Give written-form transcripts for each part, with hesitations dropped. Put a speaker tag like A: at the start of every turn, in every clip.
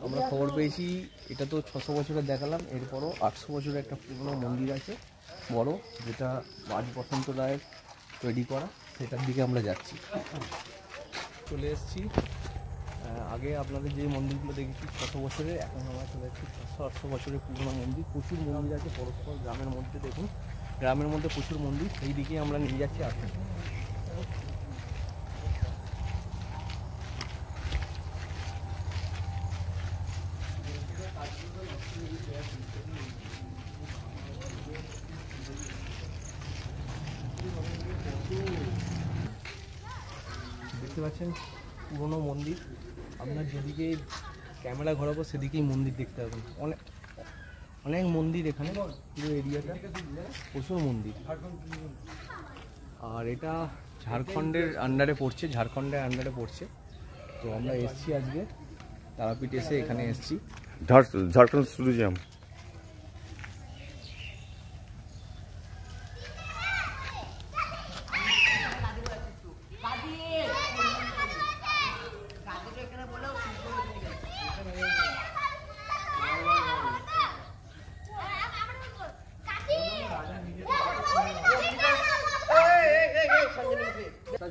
A: আমরা খবর পেয়েছি এটা তো 600 বছরের দেখালাম, এরপরও 800 বছরের একটা পুরনো মন্দির আছে বড়, যেটা আজ বসন্ত রায়ের তৈরি করা, সেটার দিকে আমরা যাচ্ছি। চলে এসেছি। আগে আপনাদের যে মন্দিরগুলো দেখেছি 600 বছরের, এখন আমরা চলে এসেছি 700-800 বছরের পুরনো মন্দির। প্রচুর মন্দির আছে পরস্পর গ্রামের মধ্যে, দেখুন গ্রামের মধ্যে প্রচুর মন্দির, সেই দিকেই আমরা নিয়ে যাচ্ছি। আসুন। দেখতে পাচ্ছেন পুরনো মন্দির, আপনার যেদিকে ক্যামেরা ঘোরাবো সেদিকেই মন্দির দেখতে পাবেন। অনেক মন্দির এখানে, পুরো এরিয়াটা প্রচুর মন্দির। আর এটা ঝাড়খণ্ডের আন্ডারে পড়ছে, তো আমরা এসছি আজকে তারাপীঠ, এসে এখানে এসছি।
B: ঝাড়খণ্ড ট্যুরিজম।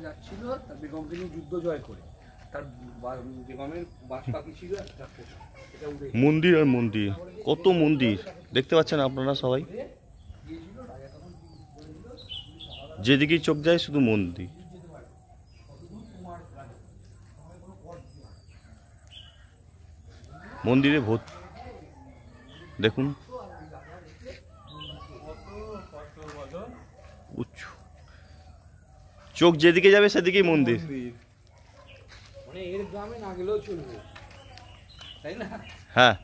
A: যাচ্ছিল তার বেগমকে নিয়ে যুদ্ধ জয় করে, তার বেগমের বাস পাখি ছিল একটা।
B: মন্দির আর মন্দির, কত মন্দির দেখতে পাচ্ছেন আপনারা সবাই, যেদিকেই চোখ যায় শুধু মন্দির। মন্দিরে ভোট দেখুন, চোখ যেদিকে যাবে সেদিকেই মন্দির।
A: মানে এর গ্রামে না গেলেও চলবে, তাই না?
B: হ্যাঁ।